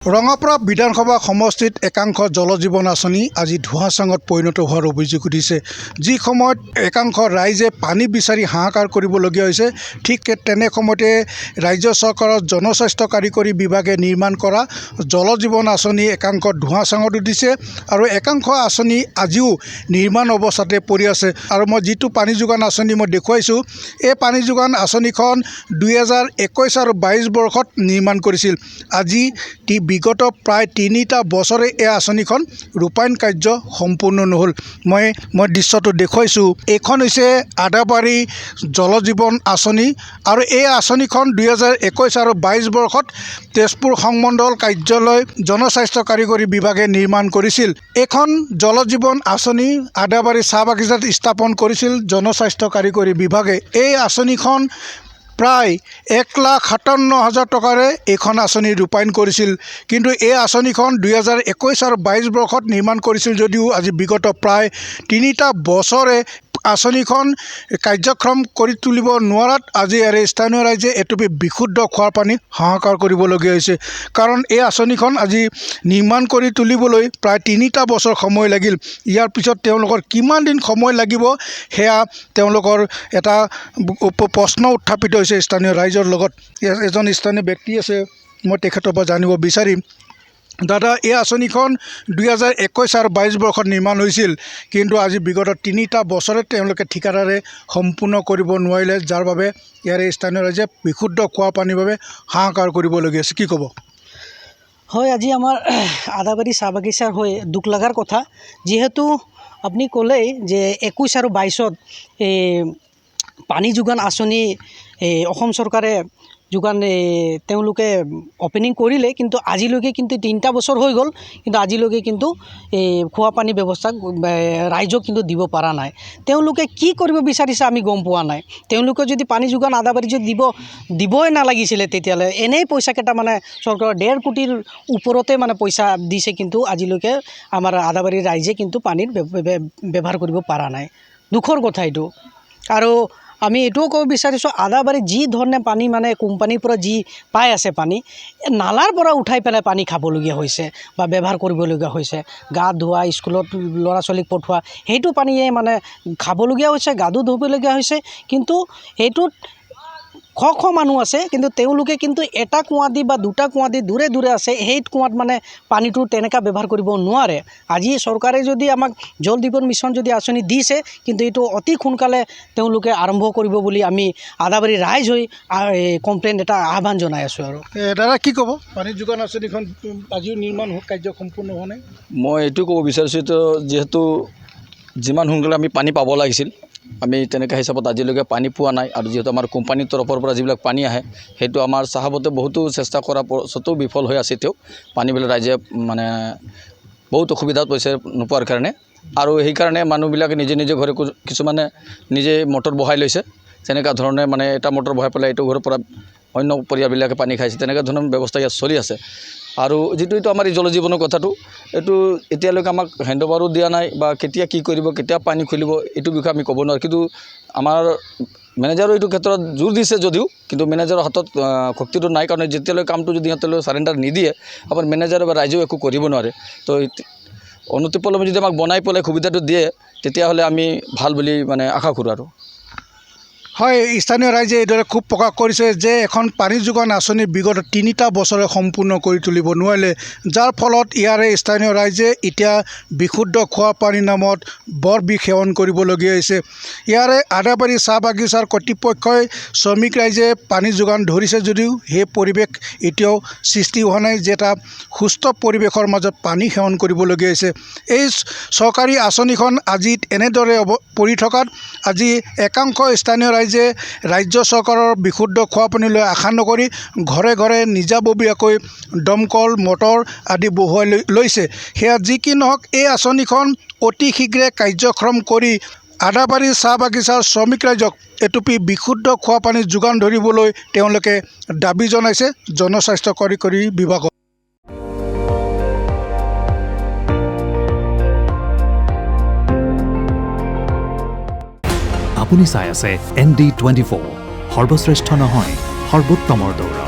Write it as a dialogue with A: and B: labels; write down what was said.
A: ৰঙাপাৰা বিধানসভা সমষ্টিত একাংশ জলজীৱন আঁচনি আজি ধোঁৱাচাঙত পৰিণত হোৱাৰ অভিযোগ উঠিছে। যি সময়ত একাংশ ৰাইজে পানী বিচাৰি হাহাকাৰ কৰিবলগীয়া হৈছে, ঠিক তেনে সময়তে ৰাজ্য চৰকাৰৰ জনস্বাস্থ্য কাৰিকৰী বিভাগে নিৰ্মাণ কৰা জলজীৱন আঁচনি একাংশ ধোঁৱাচাঙত উঠিছে আৰু একাংশ আঁচনি আজিও নিৰ্মাণ অৱস্থাতে পৰি আছে। আৰু মই যিটো পানী যোগান আঁচনি মই দেখুৱাইছোঁ, এই পানী যোগান আঁচনিখন 2021 আৰু 22 বৰ্ষত নিৰ্মাণ কৰিছিল। আজি বিগত প্ৰায় 3টা বছৰে এই আঁচনিখন ৰূপায়ণ কাৰ্য সম্পূৰ্ণ নহ'ল। মই দৃশ্যটো দেখুৱাইছোঁ। এইখন হৈছে আদাবাৰী জলজীৱন আঁচনি আৰু এই আঁচনিখন 2021 আৰু 22 বৰ্ষত তেজপুৰ সংমণ্ডল কাৰ্যালয় জনস্বাস্থ্য কাৰিকৰী বিভাগে নিৰ্মাণ কৰিছিল। এইখন জলজীৱন আঁচনি আদাবাৰী চাহ বাগিচাত স্থাপন কৰিছিল জনস্বাস্থ্য কাৰিকৰী বিভাগে। এই আঁচনিখন প্ৰায় 1,57,000 টকাৰে এইখন আঁচনি ৰূপায়ণ কৰিছিল। কিন্তু এই আঁচনিখন 2021 আৰু 22 বৰ্ষত নিৰ্মাণ কৰিছিল যদিও আজি বিগত প্ৰায় 3টা বছৰে আঁচনিখন কাৰ্যক্ষম কৰি তুলিব নোৱাৰাত আজি স্থানীয় ৰাইজে এটুপি বিশুদ্ধ খোৱাৰ পানী হাহাকাৰ কৰিবলগীয়া হৈছে। কাৰণ এই আঁচনিখন আজি নিৰ্মাণ কৰি তুলিবলৈ প্ৰায় 3টা বছৰ সময় লাগিল। ইয়াৰ পিছত তেওঁলোকৰ কিমান দিন সময় লাগিব সেয়া তেওঁলোকৰ এটা প্ৰশ্ন উত্থাপিত হৈছে স্থানীয় ৰাইজৰ লগত। এজন স্থানীয় ব্যক্তি আছে, মই তেখেতৰ পৰা জানিব বিচাৰিম। দাদা, এই আঁচনিখন 2021 আৰু 22 বৰ্ষত নিৰ্মাণ হৈছিল, কিন্তু আজি বিগত 3টা বছৰে তেওঁলোকে ঠিকাদাৰে সম্পূৰ্ণ কৰিব নোৱাৰিলে, যাৰ বাবে ইয়াৰে স্থানীয় ৰাইজে বিশুদ্ধ খোৱা পানীৰ বাবে হাহাকাৰ কৰিবলগীয়া আছে। কি ক'ব?
B: হয়, আজি আমাৰ আদাবাৰী চাহ বাগিচাৰ হৈ দুখ লগাৰ কথা, যিহেতু আপুনি ক'লেই যে 21 আৰু 22ত পানী যোগান আঁচনি অসম চৰকাৰে তেওঁলোকে অপেনিং কৰিলে, কিন্তু আজিলৈকে কিন্তু 3টা বছৰ হৈ গ'ল, কিন্তু আজিলৈকে কিন্তু খোৱা পানী ব্যৱস্থা ৰাইজক কিন্তু দিব পৰা নাই। তেওঁলোকে কি কৰিব বিচাৰিছে আমি গম পোৱা নাই। তেওঁলোকে যদি পানী যোগান আদাবাৰী যদি দিবই নালাগিছিলে, তেতিয়াহ'লে এনেই পইচাকেইটা মানে চৰকাৰৰ 1.5 কোটিৰ ওপৰতে মানে পইচা দিছে, কিন্তু আজিলৈকে আমাৰ আদাবাৰীৰ ৰাইজে কিন্তু পানীৰ ব্যৱহাৰ কৰিব পৰা নাই। দুখৰ কথা এইটো। আৰু আমি এইটোও ক'ব বিচাৰিছোঁ, আদাবাৰীত যি ধৰণে পানী মানে কোম্পানীৰ পৰা যি পাই আছে পানী, নালাৰ পৰা উঠাই পেলাই পানী খাবলগীয়া হৈছে বা ব্যৱহাৰ কৰিবলগীয়া হৈছে। গা ধোৱা, স্কুলত ল'ৰা ছোৱালীক পঠোৱা, সেইটো পানীয়ে মানে খাবলগীয়া হৈছে, গা ধুবলগীয়া হৈছে। কিন্তু সেইটোত শ মানুহ আছে, কিন্তু তেওঁলোকে কিন্তু এটা কুঁৱা দি বা 2টা কুঁৱা দি দূৰে দূৰে আছে, সেই কুঁৱাত মানে পানীটো তেনেকৈ ব্যৱহাৰ কৰিব নোৱাৰে। আজি চৰকাৰে যদি আমাক জল জীৱন মিছন যদি আঁচনি দিছে, কিন্তু এইটো অতি সোনকালে তেওঁলোকে আৰম্ভ কৰিব বুলি আমি আদাবাৰী ৰাইজ হৈ কমপ্লেইন এটা আহ্বান জনাই আছোঁ। আৰু
A: দাদা কি ক'ব? পানী যোগান আঁচনিখন আজিও নিৰ্মাণ কাৰ্য সম্পূৰ্ণ হোৱা নাই।
C: মই এইটো ক'ব বিচাৰিছোঁ, যিহেতু যিমান সোনকালে আমি পানী পাব লাগিছিল, আমি তেনেকৈ হিচাপত আজিলৈকে পানী পোৱা নাই। আৰু যিহেতু আমাৰ কোম্পানীৰ তৰফৰ পৰা যিবিলাক পানী আহে, সেইটো আমাৰ চাহাবতে বহুতো চেষ্টা কৰাৰ পাছতো বিফল হৈ আছে। তেওঁ পানীবিলাক ৰাইজে মানে বহুত অসুবিধাত পৰিছে নোপোৱাৰ কাৰণে। আৰু সেইকাৰণে মানুহবিলাকে নিজে ঘৰে কিছুমানে নিজে মটৰ বহাই লৈছে। তেনেকুৱা ধৰণে মানে এটা মটৰ বহাই পেলাই এইটো ঘৰৰ পৰা অন্য পৰিয়ালবিলাকে পানী খাইছে। তেনেকুৱা ধৰণৰ ব্যৱস্থা ইয়াত চলি আছে। আৰু যিটো এইটো আমাৰ এই জলজীৱনৰ কথাটো, এইটো এতিয়ালৈকে আমাক হেণ্ডঅভাৰো দিয়া নাই, বা কেতিয়া কি কৰিব, কেতিয়া পানী খুলিব, এইটো বিষয়ে আমি ক'ব নোৱাৰোঁ। কিন্তু আমাৰ মেনেজাৰো এইটো ক্ষেত্ৰত জোৰ দিছে যদিও, কিন্তু মেনেজাৰৰ হাতত শক্তিটো নাই। কাৰণ যেতিয়ালৈ কামটো যদি সিহঁতলৈ চাৰেণ্ডাৰ নিদিয়ে, আমাৰ মেনেজাৰ বা ৰাইজেও একো কৰিব নোৱাৰে। তো অনতিপলমে যদি আমাক বনাই পেলাই সুবিধাটো দিয়ে, তেতিয়াহ'লে আমি ভাল বুলি মানে আশা কৰোঁ। আৰু
A: হয়, স্থানীয় ৰাইজে এইদৰে ক্ষোভ প্ৰকাশ কৰিছে যে এখন পানী যোগান আঁচনি বিগত 3টা বছৰে সম্পূৰ্ণ কৰি তুলিব নোৱাৰিলে, যাৰ ফলত ইয়াৰে স্থানীয় ৰাইজে এতিয়া বিশুদ্ধ খোৱা পানীৰ নামত বৰ বিষ সেৱন কৰিবলগীয়া হৈছে। ইয়াৰে আদাবাৰী চাহ বাগিচাৰ কৰ্তৃপক্ষই শ্ৰমিক ৰাইজে পানী যোগান ধৰিছে যদিও সেই পৰিৱেশ এতিয়াও সৃষ্টি হোৱা নাই যে এটা সুস্থ পৰিৱেশৰ মাজত পানী সেৱন কৰিবলগীয়া হৈছে। এই চৰকাৰী আঁচনিখন আজি এনেদৰে পৰি থকাত আজি একাংশ স্থানীয় ৰাইজে ৰাজ্য চৰকাৰৰ বিশুদ্ধ খোৱা পানীলৈ আশা নকৰি ঘৰে ঘৰে নিজাববীয়াকৈ দমকল, মটৰ আদি বহুৱাই লৈছে। সেয়া যি কি নহওক, এই আঁচনিখন অতি শীঘ্ৰে কাৰ্যক্ষম কৰি আদাবাৰী চাহ বাগিচাৰ শ্ৰমিক ৰাইজক এটুপি বিশুদ্ধ খোৱা পানী যোগান ধৰিবলৈ তেওঁলোকে দাবী জনাইছে জনস্বাস্থ্য কাৰিকৰী বিভাগক।
D: আপুনি চাই আছে ND24, সৰ্বশ্ৰেষ্ঠ নহয় সৰ্বোত্তমৰ দৌৰ।